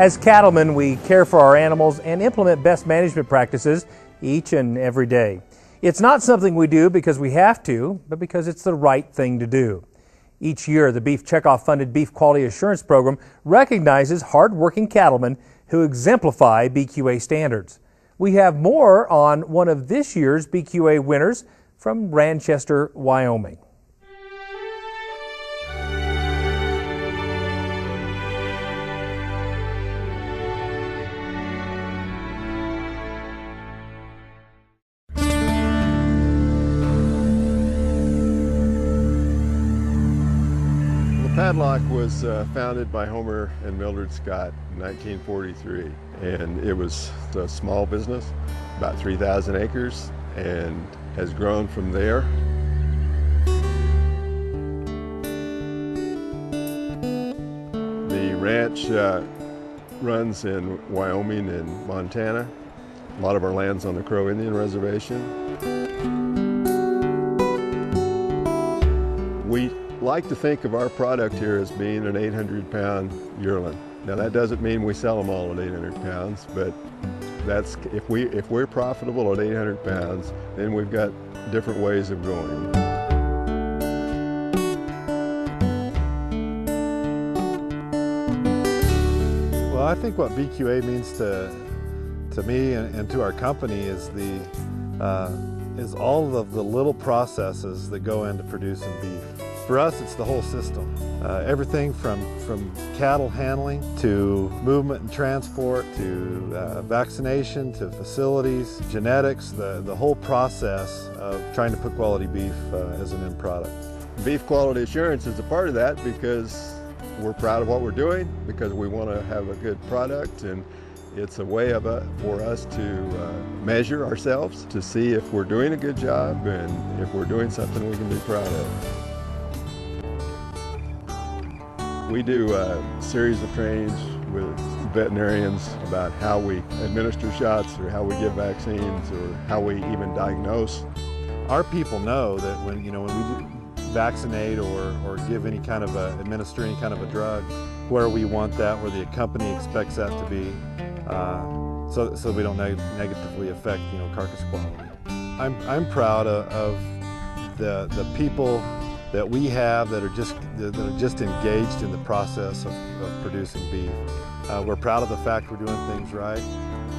As cattlemen, we care for our animals and implement best management practices each and every day. It's not something we do because we have to, but because it's the right thing to do. Each year, the Beef Checkoff-funded Beef Quality Assurance Program recognizes hard-working cattlemen who exemplify BQA standards. We have more on one of this year's BQA winners from Ranchester, Wyoming. Padlock was founded by Homer and Mildred Scott in 1943, and it was a small business, about 3,000 acres, and has grown from there. The ranch runs in Wyoming and Montana. A lot of our land's on the Crow Indian Reservation. We like to think of our product here as being an 800-pound yearling. Now that doesn't mean we sell them all at 800 pounds, but that's if we're profitable at 800 pounds, then we've got different ways of going. Well, I think what BQA means to me and to our company is is all of the little processes that go into producing beef. For us, it's the whole system. Everything from cattle handling to movement and transport to vaccination to facilities, genetics, the whole process of trying to put quality beef as an end product. Beef quality assurance is a part of that because we're proud of what we're doing, because we want to have a good product, and it's a way for us to measure ourselves to see if we're doing a good job and if we're doing something we can be proud of. We do a series of trainings with veterinarians about how we administer shots or how we give vaccines or how we even diagnose. Our people know that when we vaccinate or give any kind of administer any kind of a drug, where we want that, where the company expects that to be, so we don't negatively affect carcass quality. I'm proud of the people that we have that are just engaged in the process of producing beef. We're proud of the fact we're doing things right.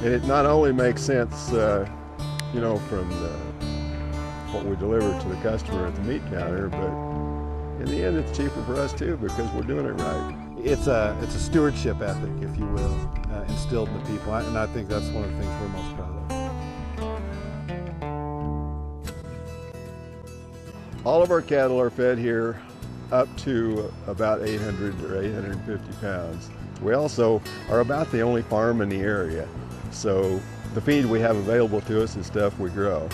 And it not only makes sense, from what we deliver to the customer at the meat counter, but in the end it's cheaper for us too because we're doing it right. It's a stewardship ethic, if you will, instilled in the people, and I think that's one of the things we're most proud of. All of our cattle are fed here up to about 800 or 850 pounds. We also are about the only farm in the area, so the feed we have available to us is stuff we grow.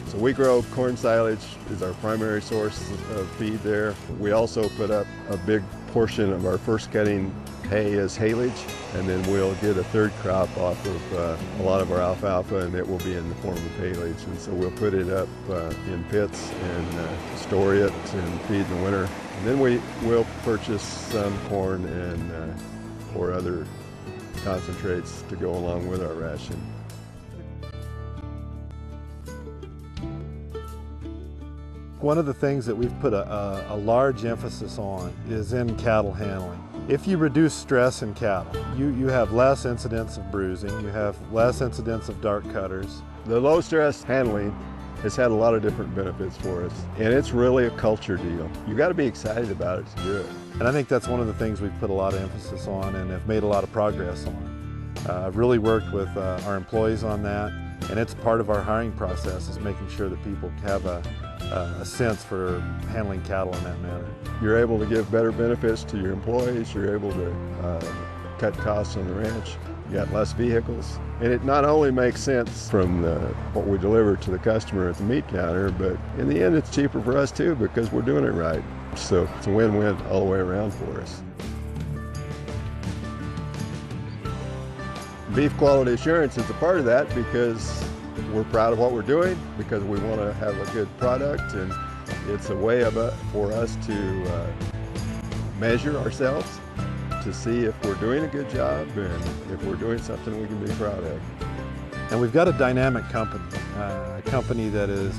So we grow corn silage is our primary source of feed there. We also put up a big portion of our first cutting hay as haylage, and then we'll get a third crop off of a lot of our alfalfa, and it will be in the form of haylage. And so we'll put it up in pits and store it and feed in the winter. And then we'll purchase some corn and or other concentrates to go along with our ration. One of the things that we've put a large emphasis on is in cattle handling. If you reduce stress in cattle, you have less incidence of bruising, you have less incidence of dark cutters. The low stress handling has had a lot of different benefits for us, and it's really a culture deal. You got to be excited about it to do it. And I think that's one of the things we've put a lot of emphasis on and have made a lot of progress on. I've really worked with our employees on that, and it's part of our hiring process is making sure that people have a sense for handling cattle in that manner. You're able to give better benefits to your employees, you're able to cut costs on the ranch, you got less vehicles. And it not only makes sense from what we deliver to the customer at the meat counter, but in the end it's cheaper for us too because we're doing it right. So it's a win-win all the way around for us. Beef quality assurance is a part of that because we're proud of what we're doing, because we want to have a good product, and it's a way for us to measure ourselves to see if we're doing a good job and if we're doing something we can be proud of. And we've got a dynamic company, a company that is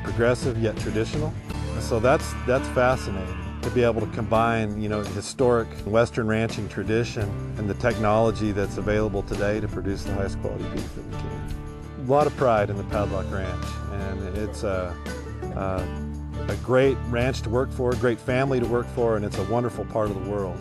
progressive yet traditional. So that's fascinating to be able to combine, you know, historic Western ranching tradition and the technology that's available today to produce the highest quality beef that we can. A lot of pride in the Padlock Ranch, and it's a great ranch to work for, a great family to work for, and it's a wonderful part of the world.